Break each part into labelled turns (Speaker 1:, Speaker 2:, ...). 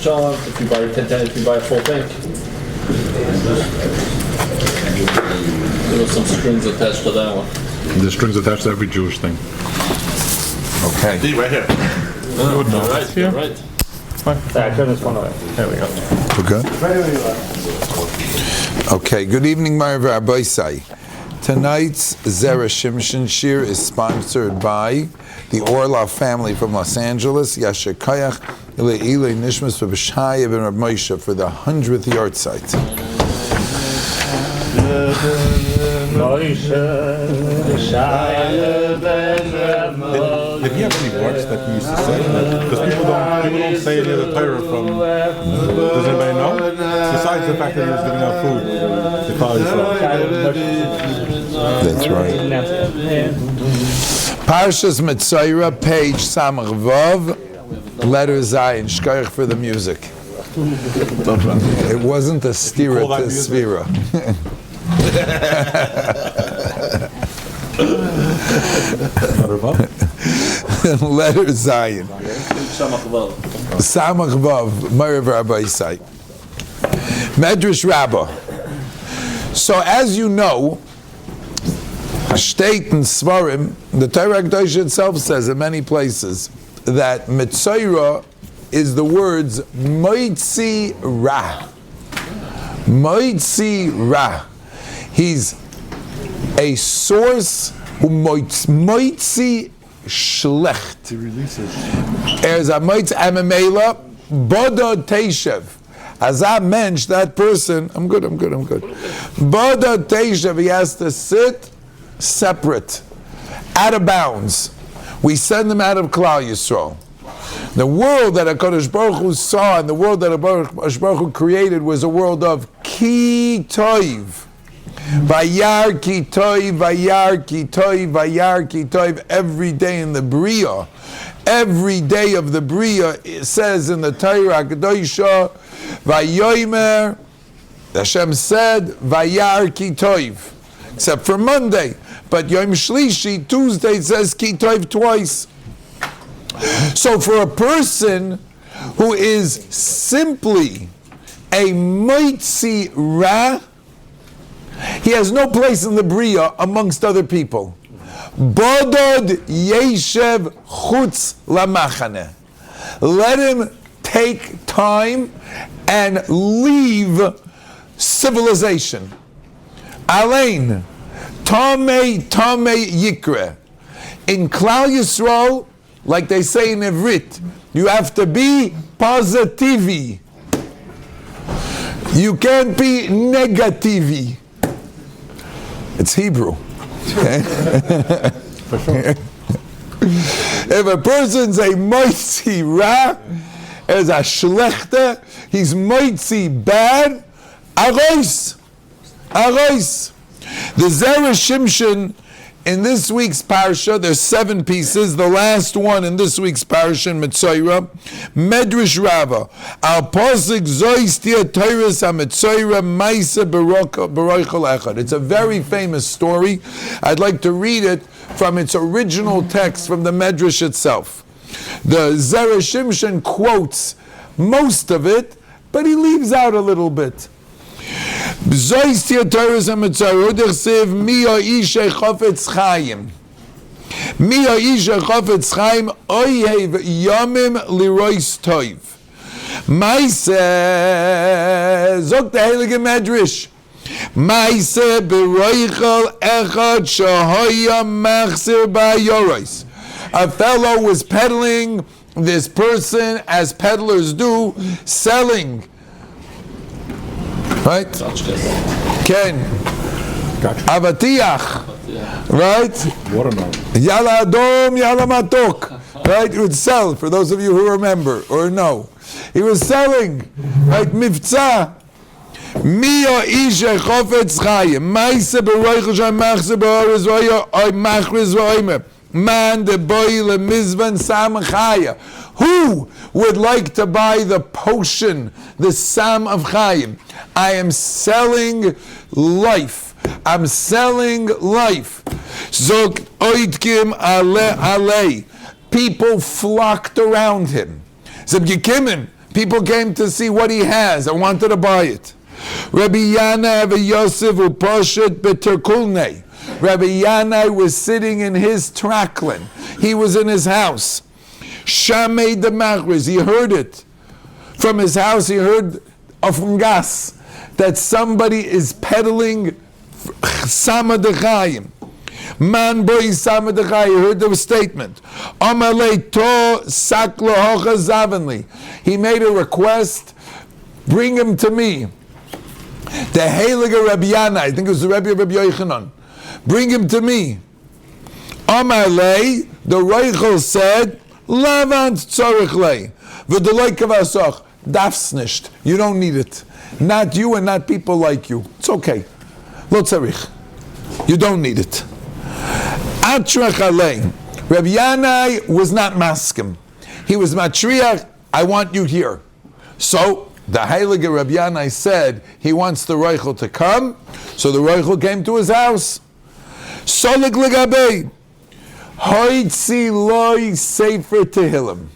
Speaker 1: if you buy a full tank. There were some strings attached to that one.
Speaker 2: There's strings attached to every Jewish thing.
Speaker 3: Okay.
Speaker 1: Right here.
Speaker 2: You would know.
Speaker 1: Right,
Speaker 2: Here?
Speaker 1: right.
Speaker 2: Fine.
Speaker 4: I turn this one away.
Speaker 2: There we go.
Speaker 3: We're good? Okay, good evening, my Rabbi. Tonight's Zera Shimshon Shiur is sponsored by the Orlov family from Los Angeles, Yasher Kayach, Ilay Nishmas for B'Shaya ben Rab Moshe for the 100th yard site.
Speaker 2: If you have any words that you used to say, because people don't say any other Torah from. Does anybody know? Besides the fact that he was giving out food,
Speaker 3: That's right. Parshas Metzora, page Samach Vav, letter Zayin, Shkoyach for the music. It wasn't a stira to Svira. Letter Zayin. Samach Vav, Marav Rabbi Isai. Medrash Rabbah. So as you know, State and Svarim, the Torah Kedosh itself says in many places that Metzora is the words Moitzi Ra. Moitzi Ra. He's a source who Moitzi Schlecht.
Speaker 2: He releases.
Speaker 3: There's a Moitzi Amamela Bodo Teishev. As I mentioned, that person, I'm good. Bodo Teishev, he has to sit separate, out of bounds. We send them out of Klal Yisrael. The world that HaKadosh Baruch Hu saw and the world that HaKadosh Baruch Hu created was a world of Ki Toiv. Vayar Ki Toiv, Vayar Ki Toiv, Vayar Ki Toiv, every day in the Bria. Every day of the Bria, it says in the Torah HaKadosh, Vayomer, Hashem said, Vayar Ki Toiv. Except for Monday. But Yom Shlishi, Tuesday, it says Ki Toiv twice. So for a person who is simply a Moitzi Ra, he has no place in the Bria amongst other people. Bodod Yeshev Chutz Lamachane. Let him take time and leave civilization. Alein, Tamei Yikre. In Klal Yisrael, like they say in Ivrit, you have to be positivi. You can't be negativi. It's Hebrew.
Speaker 2: For sure.
Speaker 3: If a person's a moitzi ra, as a shlechter, he's moitzi bad, arois. The Zera Shimshon in this week's parsha, there's 7 pieces. The last one in this week's parsha, Metzora, Medrash Rabbah. Al posik zois tia Torahs ha-Metzora ma'aseh b'roichel echad. It's a very famous story. I'd like to read it from its original text from the Medrash itself. The Zera Shimshon quotes most of it, but he leaves out a little bit. Zois tia Torahs ha-Metzora u'dersev mi ha'ishe chofetz chayim. Mi ha'ishe chofetz chayim oyev yomim lirois toiv. Maise, zog the Heilige Medrash. Maise beroichel echad shahoya machzir ba'yorois. A fellow was peddling, this person, as peddlers do, selling. Right? Ken.
Speaker 2: Gotcha.
Speaker 3: Avatiach. Right?
Speaker 2: Watermelon.
Speaker 3: Yala adom, yala matok. Right? He would sell, for those of you who remember or know. He was selling. Right? Mivtza. Mia isha chofetz chayim. Maise beroichel shem machze be'oriz v'oyo oy machriz v'oymer. Man de boy le mizvan sam chaya. Who would like to buy the potion, the Sam of Chaim? I am selling life. I'm selling life. Zog oidkim ale. People flocked around him. Zeb Yekimen. People came to see what he has and wanted to buy it. Rabbi Yanai v'Yosef u'poshet b'terkulnei. Rabbi Yanai was sitting in his traklin. He was in his house. Shamei de Machriz, he heard it. From his house, he heard from gas that somebody is peddling Sama de Chaim. Man boy Sama de Chaim, he heard the statement. Amalei to saklo hocha zavenli. He made a request, bring him to me. The Heilige Rabbi Yanai, I think it was the Rebbe of Rabbi Yochanan. Bring him to me. Amalei, the Reichel said, Lavant tzorich lei. V'deloi kavasach. Dafs nisht. You don't need it. Not you and not people like you. It's okay. Lo tzarich. You don't need it. Atrach alei. Rabbi Yanai was not maskim. He was matriach. I want you here. So the Heilige Rabbi Yanai said he wants the Reichel to come. So the Reichel came to his house. Solik legabei. Hoitzi loy sefer tehillim.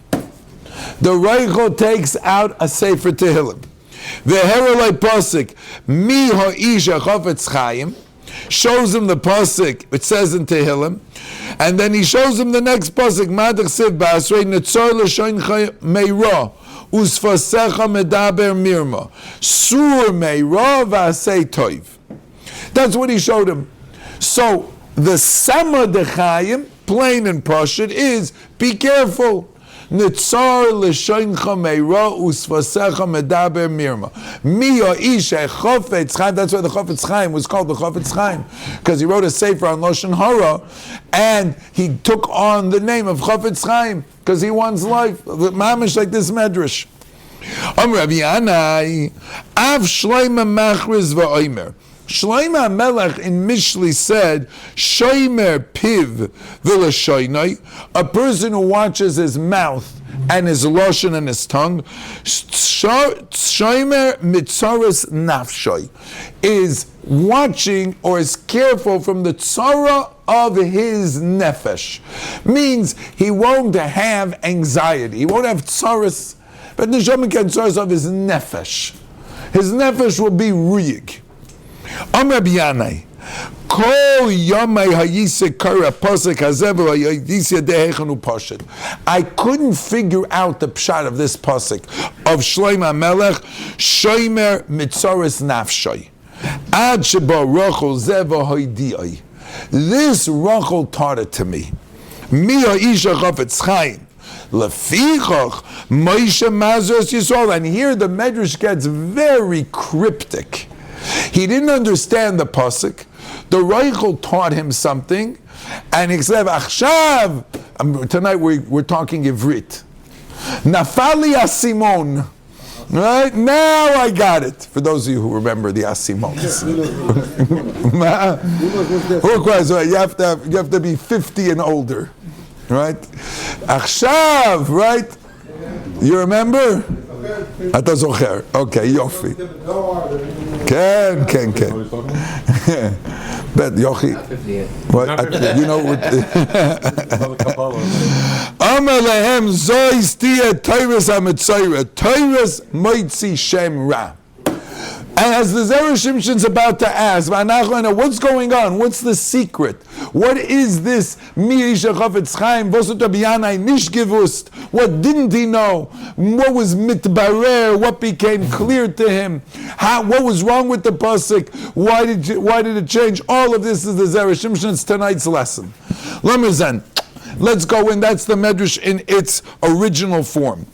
Speaker 3: The Reichel takes out a sefer tehillim. Ve'herolei posik mi ha'isha chofetz chaim. Shows him the pasuk. It says in Tehillim, and then he shows him the next pasuk. Madach siv ba'asrei netzor l'shoincha meira usfasecha medaber mirma sur meira v'asei toiv. That's what he showed him. So the Sama Dechayim, plain and pashut, is be careful. Nitzar l'shoincha meira usfasecha medaber mirma. Miya isha chofetz chaim. That's why the Chofetz Chaim was called the Chofetz Chaim, because he wrote a sefer on Lashon Hara, and he took on the name of Chofetz Chaim because he wants life. Mamish like this medrash. Rabbi Yanai, Av Shloima Machriz v'Oimer. Shloima Melech in Mishli said, Shomer piv v'lashoinai, a person who watches his mouth and his lashon and his tongue, Shomer mitzaras nafshoi, is watching or is careful from the tzara of his nefesh. Means he won't have anxiety, he won't have tzaras, but the neshama can tzaras of his nefesh. His nefesh will be ruyig. Rabbi Yanai, Kol Yomai Hayise Kara Pasuk Hazev Hayise Dehechanu Pashat. I couldn't figure out the pshat of this pasuk of Shloima Melech Shomer Mitzaras Nafshay. Ad Sheba Rachel Zeva Hoydiyai. This Rachel taught it to me. Mi Ha'isha Chofetz Chaim. Lefichach Moshe Mazos Yisrael. And here the Medrash gets very cryptic. He didn't understand the pasuk. The Reichel taught him something, and he said, "Achshav." Tonight we're talking Ivrit. Nafali asimon. Right now I got it. For those of you who remember the asimons, you have to be 50 and older, right? Achshav, right? You remember? אתה זוכר, אוקיי, יופי. כן, כן, כן. יוכי. You know what? אמר להם, זוהי סתייה תירס המצוירה, תירס מויצי שם רע. And as the Zera Shimshon's about to ask, what's going on? What's the secret? What is this? What didn't he know? What was mitbarer? What became clear to him? What was wrong with the pasuk? Why did it change? All of this is the Zera Shimshon's tonight's lesson. Let's go in. That's the medrash in its original form.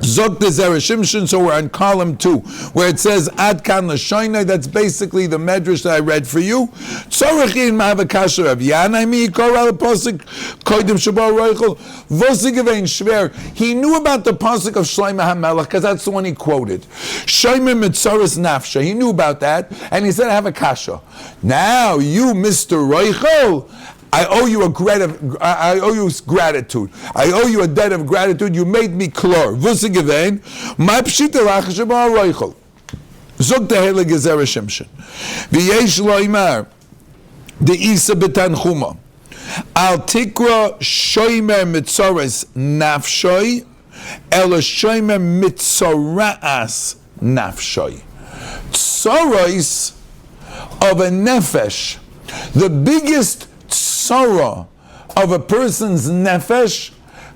Speaker 3: Zok the Zera Shimshon, so we're on column 2, where it says Ad Kan L'Shoinai. That's basically the medrash that I read for you. Tzorichin Ma'avakasha Rav Yanai Mi Yikor Al Pasuk Kodim Shabo Roichel Vosigevein Shver. He knew about the pasuk of Shlomo HaMelech because that's the one he quoted. Shomer Mitzaras Nafsha. He knew about that, and he said, "I have a kasha." Now you, Mr. Roichel, I owe you gratitude. I owe you a debt of gratitude. You made me klor. Vusigevein, my pshita lachashem ha'roichel. Zog tehele gezera shimshon. V'yesh loimar, the isa betanchuma. Al tikra shoimer mitzoras nafshoi, ela shomer mitzoraas nafshoy. Tzoros of a nefesh, the biggest tzora of a person's nefesh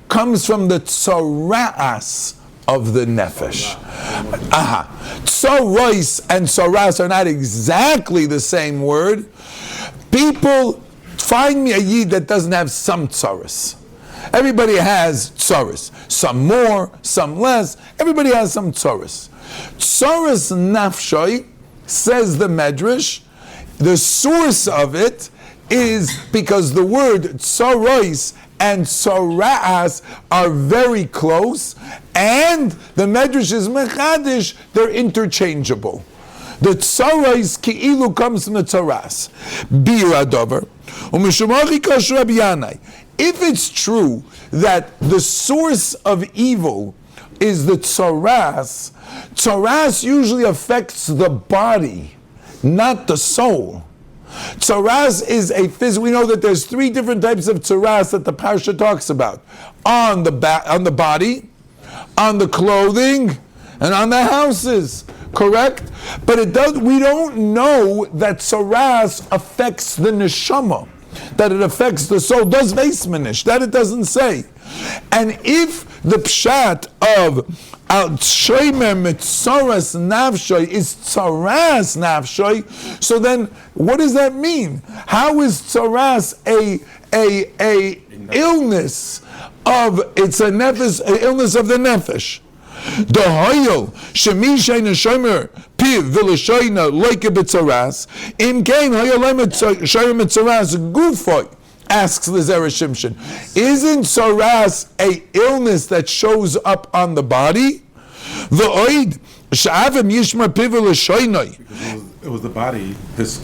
Speaker 3: comes from the tzoraas of the nefesh. Tzoros and tzoras are not exactly the same word. People, find me a yid that doesn't have some tzoras. Everybody has tzoras. Some more, some less. Everybody has some tzoras. Tzoras nafshoy, says the Medrash, the source of it is because the word tzoros and tzoraas are very close, and the Medrash is mechadish, they're interchangeable. The tzoros ki'ilu comes from the tzoras. Bira dover. If it's true that the source of evil is the tzoras, tzoras usually affects the body, not the soul. Tzoras is a physical. We know that there's 3 different types of tzoras that the Parsha talks about: on the body, on the clothing, and on the houses. Correct? But it does. We don't know that tzoras affects the neshama, that it affects the soul. Does veismanish? That it doesn't say. And if the pshat of al shomer mitzoras nafshoy is tzoras nafshoy, so then what does that mean? How is tzoras a illness of, it's a nefesh, an illness of the nefesh? The hoyel shemi sheina shomer piv v'lashoina loike b'tzoras im kein hoyel shomer mitzoras gufoy. Asks the Zera Shimshon, isn't tzoras a illness that shows up on the body? The oid sha'avim yishmar piv v'lashoina.
Speaker 2: It was the body, his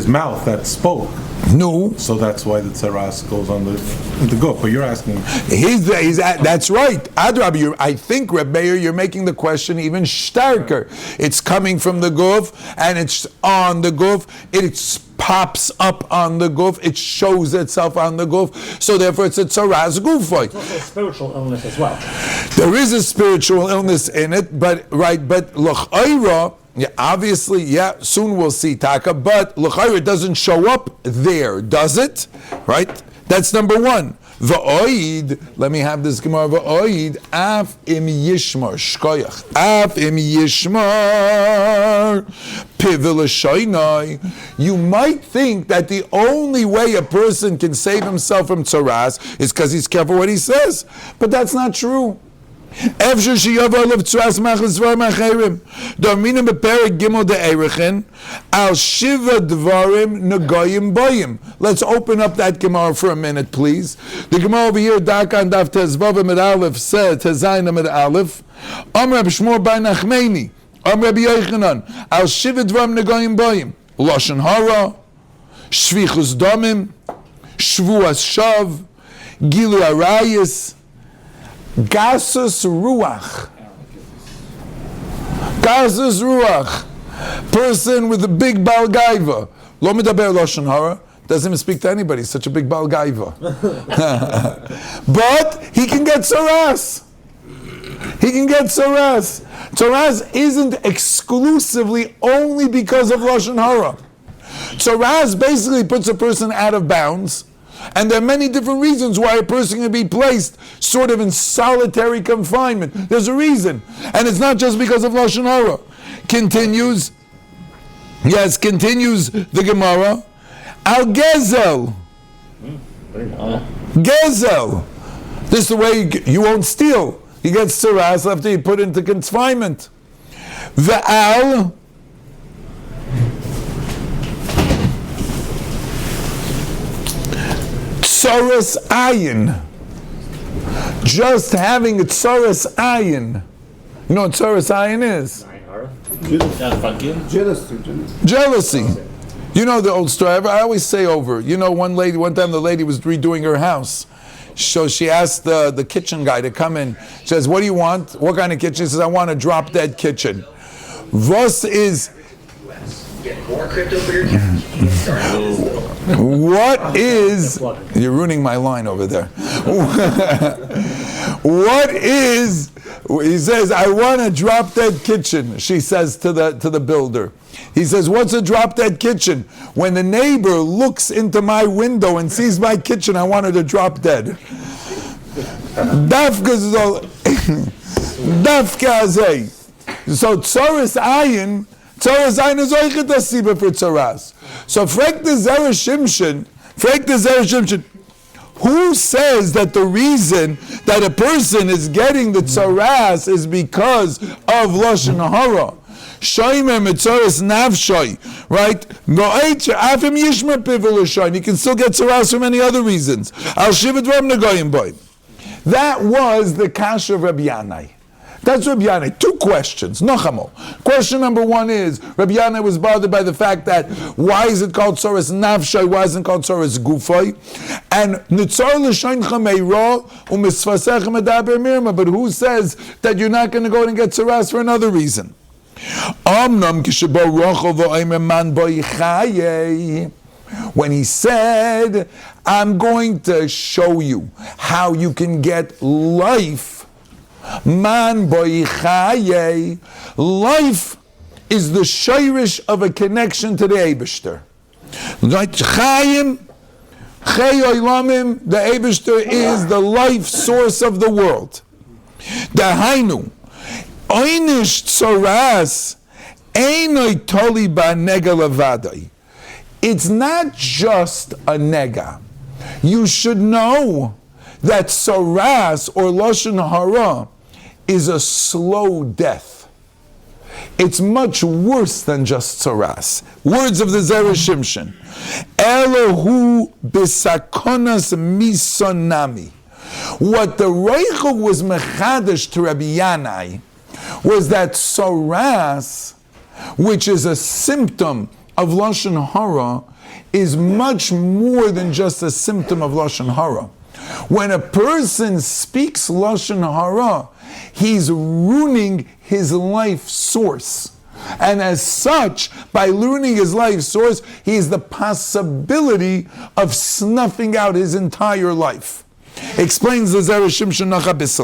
Speaker 2: mouth that spoke.
Speaker 3: No.
Speaker 2: So that's why the tzaras goes on the goof. But you're asking.
Speaker 3: That's right. Adrabi, I think, Rabbi, you're making the question even starker. It's coming from the goof, and it's on the goof. It pops up on the goof. It shows itself on the goof. So therefore, it's a tzaras gufoy.
Speaker 4: It's also a spiritual illness as well.
Speaker 3: There is a spiritual illness in it, but l'chayra. Yeah, obviously, soon we'll see Taka, but l'chayr it doesn't show up there, does it? Right? That's number one. V'oid, let me have this Gemara, v'oid, af im yishmar, shkoyach, af im yishmar, pivil shaynai. You might think that the only way a person can save himself from tzaras is because he's careful what he says, but that's not true. Let's open up that Gemara for a minute, please. The Gemara over here, Daka and Daf Tezvav Med Aleph said, Tezayna Med Aleph, Amr Shmur Bar Nachmeni, Amr Rabbi Yochanan, Al Shiva Dvarim Negoyim Boyim, Lashon Hara, Shvichus Domim, Shvuas Shav, Gilu Arayis, Gasus Ruach. Gasus Ruach. Person with a big balgaiva. Lo medaber lashon hara. Doesn't even speak to anybody. Such a big balgaiva. But he can get tzaras. He can get tzaras. Tzaras isn't exclusively only because of lashon hara. Tzaras basically puts a person out of bounds. And there are many different reasons why a person can be placed sort of in solitary confinement. There's a reason. And it's not just because of Lashon Hara. Continues the Gemara. Al Gezel. Gezel. This is the way you won't steal. He gets tzaras after you put into confinement. Ve'al. Tzoras ayin. Just having a tzoras ayin. You know what tzoras ayin is? Jealousy. You know the old story. I always say over. You know, one time the lady was redoing her house. So she asked the kitchen guy to come in. She says, "What do you want? What kind of kitchen?" He says, "I want a drop dead kitchen." Vos is.
Speaker 5: Get more crypto for your cash.
Speaker 3: What is, you're ruining my line over there. He says, I want a drop-dead kitchen, she says to the builder. He says, what's a drop-dead kitchen? When the neighbor looks into my window and sees my kitchen, I want her to drop dead. Dafka azay. So tzoras ayin is oichet asiba for tzoras. So frek the Zera Shimshon, who says that the reason that a person is getting the tzoras is because of lashon hara? Scheiner Metzora's nafshoy, right? He can still get tzaras for many other reasons. Al shivat ram negoyim boy. That was the kasha of Rabbi Yanai. That's Rabbi Yanai. Two questions. Nochamo. Question number one is, Rabbi Yanai was bothered by the fact that why is it called tzoras nafshoy? Why isn't it called tzoras gufoy? And nitzor l'shoincha meiro u'misfasecha medaber mirma. But who says that you're not going to go and get tzaras for another reason? When he said, I'm going to show you how you can get life, man boichaye, life is the shirish of a connection to the Eibishter. Chayim, the Eibishter is the life source of the world. Dahainu, Oynish tzoras einoi toli ba nega levadai. It's not just a nega. You should know that tzoras or lashon hara is a slow death. It's much worse than just tzoras. Words of the Zera Shimshon. Elohu bisakonas misonami. What the Reichel was mechadish to Rabbi Yanai was that tzoras, which is a symptom of lashon hara, is much more than just a symptom of lashon hara. When a person speaks lashon hara, he's ruining his life source. And as such, by ruining his life source, he has the possibility of snuffing out his entire life. Explains the Zera Shimshon Class.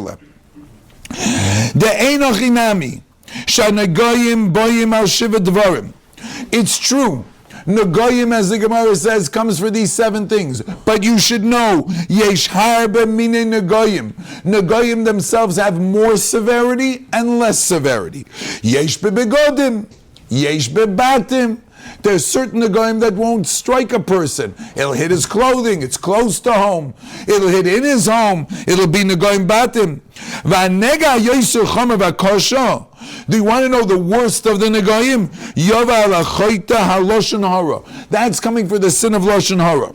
Speaker 3: The Einochinami, Shanagoyim Boyim al Shiva Dvarim. It's true. Nagoyim, as the Gemara says, comes for these 7 things. But you should know, Yesh Harbe Mine Nagoyim. Nagoyim themselves have more severity and less severity. Yesh Bebegodim. Yesh Bebatim. There's certain Nagoyim that won't strike a person. It'll hit his clothing. It's close to home. It'll hit in his home. It'll be Nagoyim Batim. V'anega Yosef Chomer V'kosha. Do you want to know the worst of the Nagoyim? Yova alachoita haloshen hara. That's coming for the sin of loshen hara.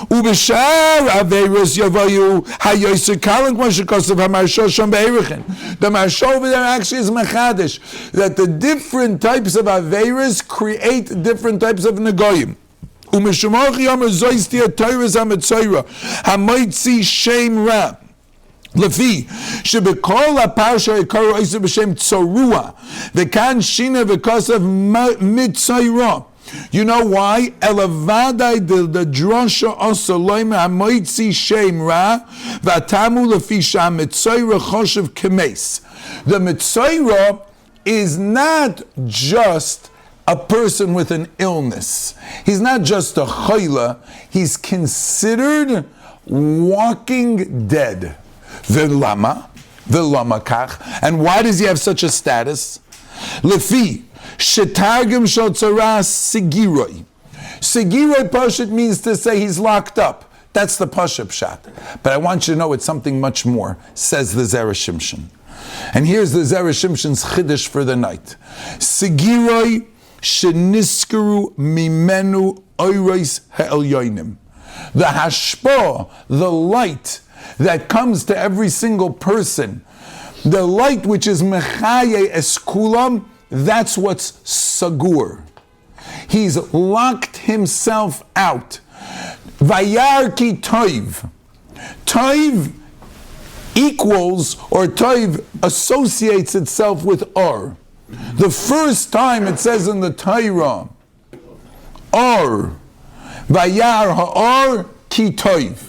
Speaker 3: Ubeshar aveirus yavayu hayoser kalan k'mashikosav hamarsho shom be'erichen. The marsho over there actually is mechadish, that the different types of aveirus create different types of Nagoyim. Umeshumochi yomer zoistia toiras ha-Metzora hamoitzi shem ra. Lefi shebekol haparsha ikaru oiser b'shem tzorua v'kan shina v'kosav Metzora. You know why? Elavadai the drosha osoloim hamoitzi shem ra v'atamu lefi sha'Metzora choshev kemes. The Metzora is not just a person with an illness. He's not just a chayla. He's considered walking dead. V'lama kach. And why does he have such a status? Lefi shetargim shel tzoras sigiroi. Sigiroi pashut means to say he's locked up. That's the pashut pshat. But I want you to know it's something much more, says the Zera Shimshon. And here's the Zera Shimshon's chiddush for the night. Sigiroi sheniskaru mimenu oiros ha'elyonim. The hashpah, the light that comes to every single person, the light which is mechaye eskulam, that's what's sagur. He's locked himself out. Vayar ki toiv. Toiv equals, or toiv associates itself with or. The first time it says in the Torah, or, vayar ha'or ki toiv.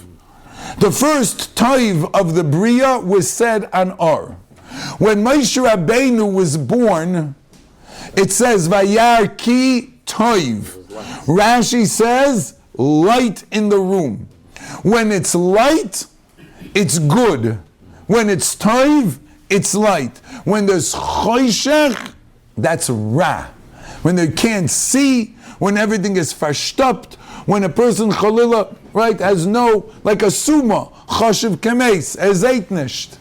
Speaker 3: The first toiv of the Bria was said on Or. When Moshe Rabbeinu was born, it says, Vayar ki toiv. Rashi says, light in the room. When it's light, it's good. When it's toiv, it's light. When there's choshech, that's ra. When they can't see, when everything is verstoppt, when a person chalila, right, has no, like a suma, chashiv kemes, ezeit nisht.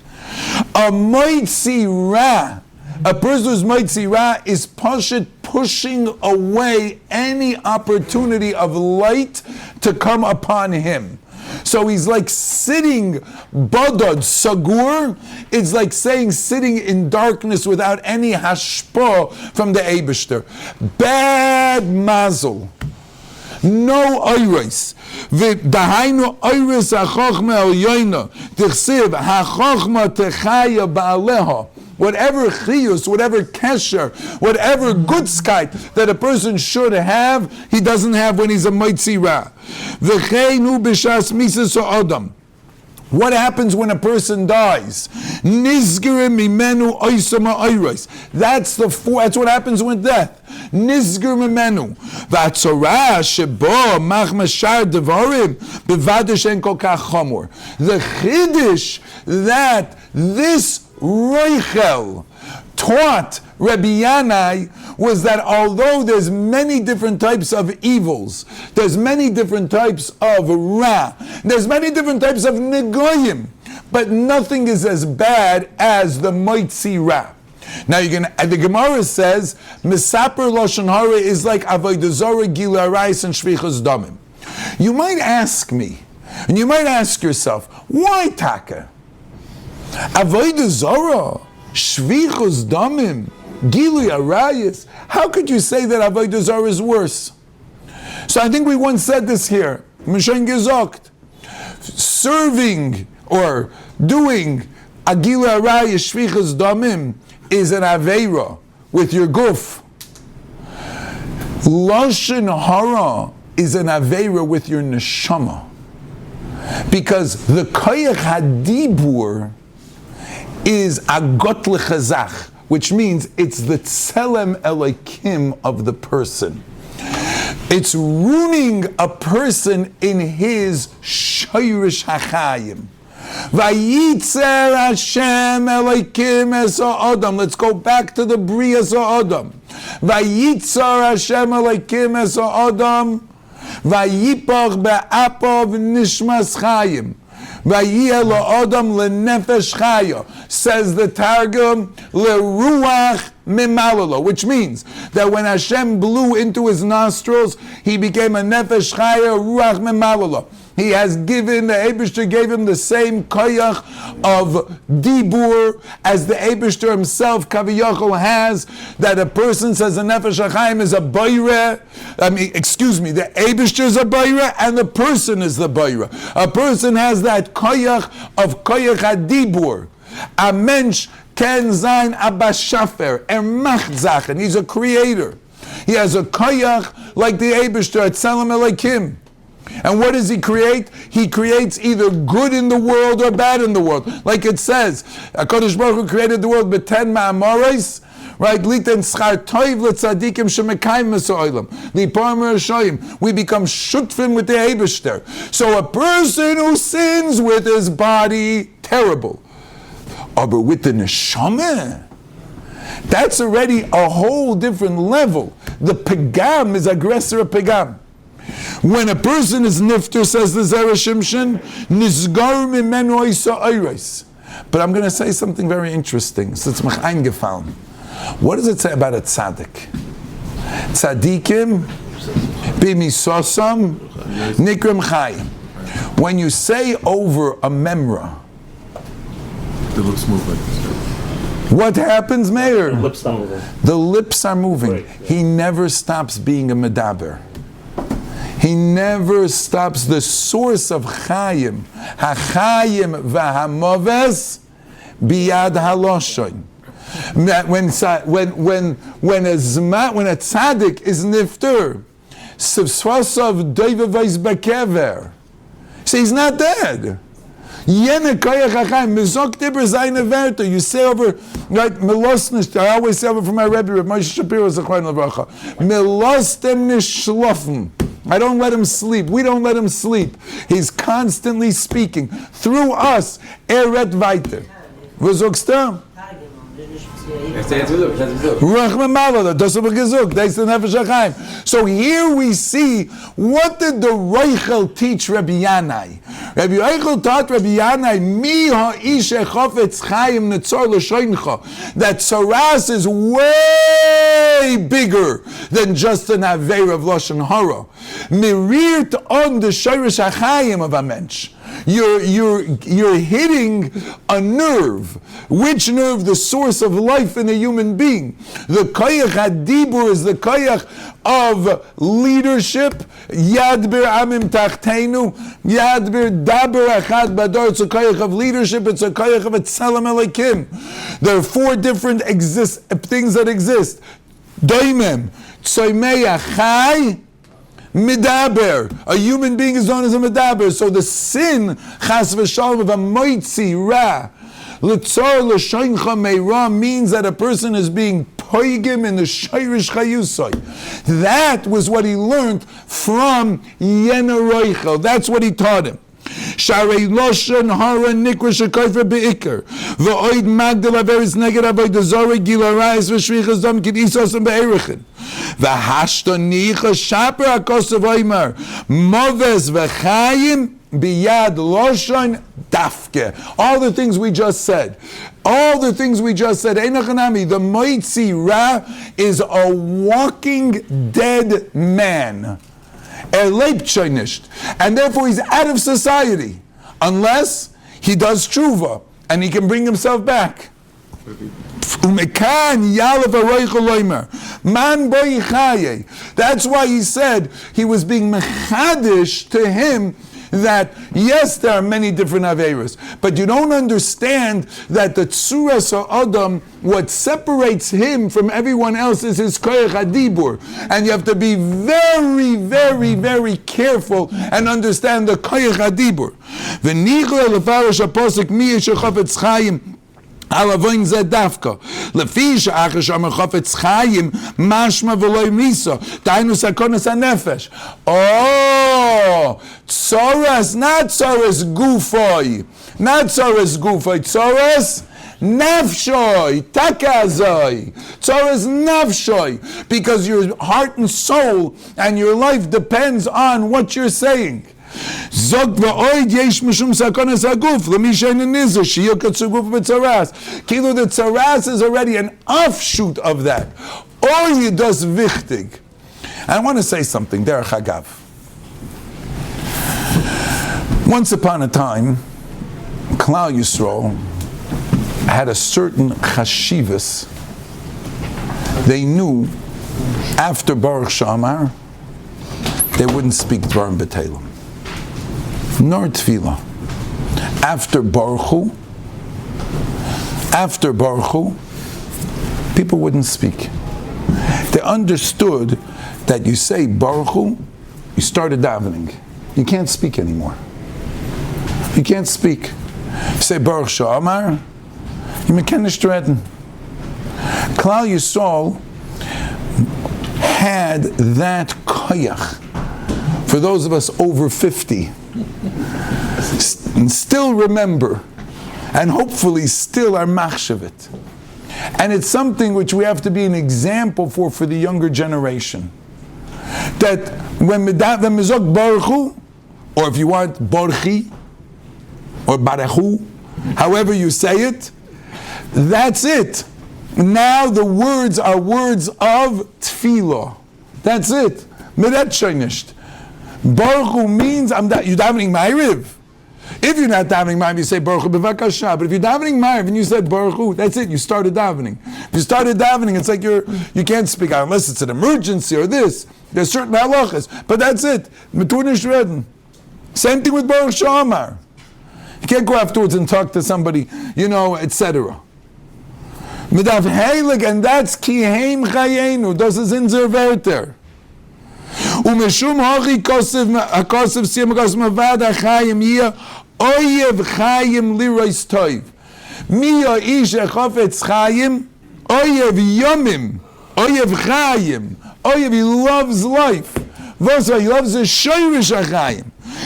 Speaker 3: A moitzi ra, a person who's moitzi ra is pushing away any opportunity of light to come upon him. So he's like sitting, badad, sagur, it's like saying sitting in darkness without any hashpa from the Eibishter. Bad mazel. No oiris. V'dahainu oiris ha-chochma el-yoyna. Tichsiv ha-chochma techaya ba'aleha. Whatever chiyus, whatever kesher, whatever gutzkeit that a person should have, he doesn't have when he's a moitzi ra. V'cheinu b'shas misas ha'adam. What happens when a person dies? Nizgere mimenu oisama oiros. That's what happens with death. Nizgere mimenu. V'atzorah shebo machmashar devarim bevadish en kol kach chamor. The chiddush that this Reichel taught Rabbi Yanai was that although there's many different types of evils, there's many different types of ra, there's many different types of negoyim, but nothing is as bad as the moitzi ra. Now the Gemara says, Misaper Lashon Hara is like Avodah Zarah, Gilui Arayis, and Shvichas Damim. You might ask me, and you might ask yourself, why taka? Avodah Zarah, Shvichus Damim, Gilui Arayis. How could you say that Avodah Zarah is worse? So I think we once said this here. Mishen gesagt, serving or doing a Gilui Arayis, Shvichus Damim is an Aveira with your guf. Lashon Hara is an Aveira with your neshama. Because the Koyach Hadibur is agot lechazach, which means it's the tselem elokim of the person. It's ruining a person in his shoyrish hachayim. Vayitzer Hashem elokim es ha'adam. Let's go back to the bria es ha'adam. Vayitzer Hashem elokim es ha'adam. Vayipach be'apav nishmas chayim. Says the Targum, leruach mimalalo, which means that when Hashem blew into his nostrils, he became a nefesh chaya, ruach mimalalo. He has given, the Eibishter gave him the same koyach of dibur as the Eibishter himself, Kaviyachol, has, that a person says a nefesh HaChaim is a boire, the Eibishter is a boire, and the person is the boire. A person has that koyach of koyach adibur. A mensch ken zayin abba shafer, macht zachen, he's a creator. He has a koyach like the Eibishter, at Tzelem Elokim. And what does he create? He creates either good in the world or bad in the world. Like it says, HaKadosh Baruch Hu created the world b'ten ma'amoros, right? Liten schar toiv l'tzadikim shemekayim meso'ilam. Lipar merashayim. We become shutfim with the Eibishter. So a person who sins with his body, terrible. But with the neshama, that's already a whole different level. The pegam is aggressor of pegam. When a person is nifter, says the Zera Shimshon, nizgar mimenu isa ayres. But I'm going to say something very interesting. So it's mich eingefallen. What does it say about a tzaddik? Tzaddikim bimisosam nikram chayim. When you say over a memra,
Speaker 2: The lips move like this.
Speaker 3: what happens, Meir?
Speaker 4: Lips not moving.
Speaker 3: The lips are moving.
Speaker 4: Right, yeah.
Speaker 3: He never stops being a medaber. He never stops. The source of chayim, hachayim v'hamoves, biyad haloshoin. When a tzaddik is nifter, sivsvasav doivavais bekever. So he's not dead. Yene koyach hachaim, mizok dibber zayne verter. You say over, right, melosnish, I always say over from my Rabbi, Moshe Shapiro, Zechron Levracha, melostem nishlofen. I don't let him sleep. We don't let him sleep. He's constantly speaking. Through us, eret weiter. Was sagst du? So here we see, what did the Reichel teach Rabbi Yanai? Rabbi Reichel taught Rabbi Yanai, Mi ha'ish echofetz chayim netzor l'shoincha, that Tzaras is way bigger than just an Aveir of Lashon Hara. Mirirt on the Shirish HaChayim of a mensch. You're hitting a nerve. Which nerve? The source of life in a human being. The koyach hadibur is the koyach of leadership. Yad bir amim tachtenu. Yad bir daber achad bador. It's a koyach of leadership. It's a koyach of etzalam elikim. There are 4 different things that exist. Doimem, tzoymei achai, Midaber. A human being is known as a Midaber. So the sin, chas v'shalom, of a moitzi ra, l'tzor l'shoincha meira, means that a person is being poigim in the shayrish chayusay. That was what he learned from Yena Reichel. That's what he taught him. Sharei Loshen Hara Nikra Shekofer Beikar V'oid Magdal Averis Neged Avodah Zara Gila Rayis V'shrichas Dom Kid Isos and Be'erichin V'hashta Nicha Shaper HaKosav Oymar Moves V'chayim Biyad Loshen Dafke. All the things we just said. All the things we just said. Einachanami, the Moitzi Ra is a walking dead man. And therefore he's out of society unless he does tshuva and he can bring himself back. That's why he said he was being mechadish to him, that yes, there are many different Averas, but you don't understand that the Tzuras Adam, what separates him from everyone else is his Koyach HaDibur. And you have to be very, very, very careful and understand the Koyach HaDibur. V'nichla lefarish aposik mi yeshachafetz chayim Alavoin ze dafka. Lefish acher shamer chafetz chayim mashma v'loy misa. Dainu sakonas hanefesh. Oh, tzoras, not tzoras gufoi. Not tzoras gufoi. Tzoras nafshoy. Takazoi. Tzoras nafshoy. Because your heart and soul and your life depends on what you're saying. Zog v'oid yesh mishum sakonas haguf l'mishayin nizer shiur katzuguf b'tzaras. Kilo, the tzaras is already an offshoot of that. Oy does wichtig. I want to say something. Derech hagav. Once upon a time, Klal Yisrael had a certain chashivas. They knew after Baruch Shamar they wouldn't speak Dvarim B'Telem. Nor tefillah. After Baruch Hu, people wouldn't speak. They understood that you say Baruch Hu, you started davening. You can't speak anymore. You can't speak. You say Baruch Shamar, you mekenish reden. Klal Yisrael had that koyach. For those of us over 50, and still remember, and hopefully still are machshavit. And it's something which we have to be an example for the younger generation. That when mizok Baruch Hu, or if you want Borchi, or Barachu, however you say it, that's it. Now the words are words of tefillah. That's it. Mirat shaynisht. Baruch Hu means you're davening Ma'ariv. If you're not davening Ma'ariv, you say Baruch Hu b'vakasha. But if you're davening Ma'ariv and you said Baruch Hu, that's it. You started davening. If you started davening, it's like you can't speak out unless it's an emergency or this. There's certain halachas, but that's it. Metunish reden. Same thing with Baruch Shamar. You can't go afterwards and talk to somebody, etc. Midav heilig, and that's ki heim chayenu. Das ist unser Wörter. Umeshum hochi kosev siyam kosev mavad achayim hier Oyev Chaim lirois toiv. Miya ish echofetz Chaim. Oyev Yomim. Oyev Chaim. Oyev, he loves life. V'osva, he loves the shoyrish HaChaim.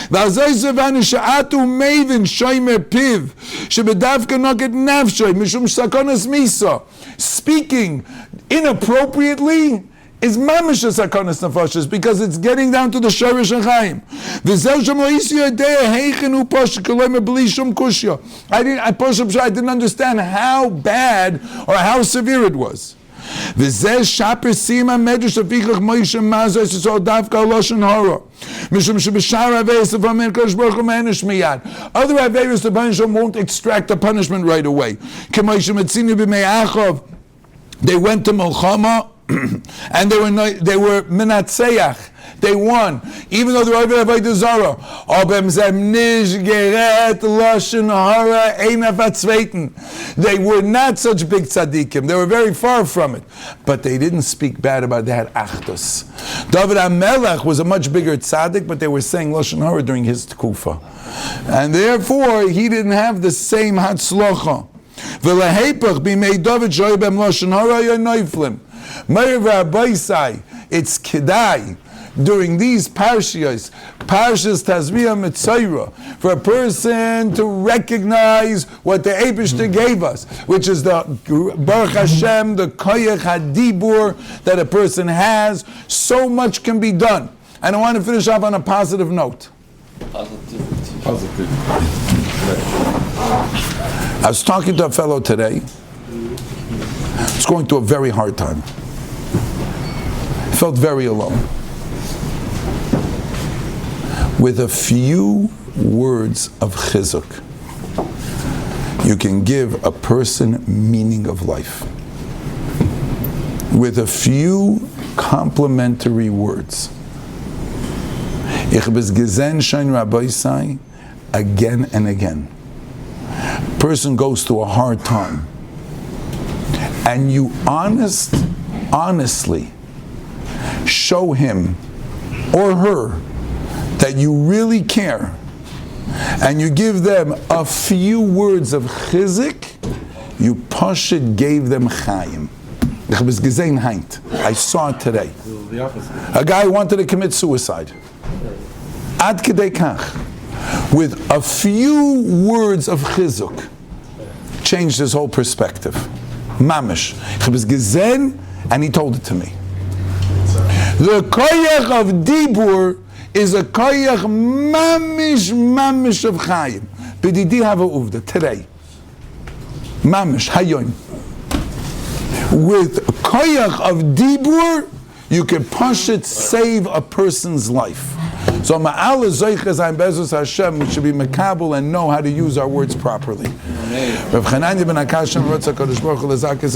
Speaker 3: V'azoi zevanu sha'atu mevin shoymer piv. Shebedavka noket nafshoy. Mishum sakonas misa. Speaking inappropriately is mamish sakonas nefashos because it's getting down to the shoyrish HaChaim. V'zeu shem lo isi yodea heichen hu posh kolomer b'li shum kushya. I didn't understand how bad or how severe it was. V'zeh shaper sima medrash afichach Moshe Mazos is all davka loshen hara. Mishum shebeshar aveis of Amen Kodesh Baruch Hu me'enish miyad. Other aveis the punishment won't extract the punishment right away. K'Moshe metzini b'me'achov. They went to Milchama and they were minatseach. They won, even though they were avodah zara. They were not such big tzaddikim. They were very far from it, but they didn't speak bad about it. They had achdus. David HaMelech was a much bigger tzaddik, but they were saying lashon hara during his tkufa, and therefore he didn't have the same hatzlocha. V'lehepach b'mei David shoy b'em lashon hara yonoiflim. Meir v'abaisai. It's kedai during these Parshas Tazria Metzora, for a person to recognize what the Eibishter gave us, which is the Baruch Hashem, the Koyach HaDibur that a person has. So much can be done. And I want to finish off on a positive note.
Speaker 1: Positive.
Speaker 3: I was talking to a fellow today. He's going through a very hard time. He felt very alone. With a few words of chizuk, you can give a person meaning of life. With a few complimentary words. Ich bis gesehen schon Rabbi sei again and again. Person goes through a hard time, and you honestly show him or her that you really care, and you give them a few words of chizik, you pashut gave them chayim. I saw it today. A guy wanted to commit suicide. Ad kedei kach. With a few words of chizuk, changed his whole perspective. Mamish. And he told it to me. The koyach of dibur is a koyach mamish of chayim. B'didi hava uvda, today. Mamish, hayon. With koyach of dibur, you can pashut save a person's life. So ma'ala zoiches I'm bezus Hashem, we should be makabel and know how to use our words properly. Rav Chananya ben Akash Rav Kodesh Baruch Hu says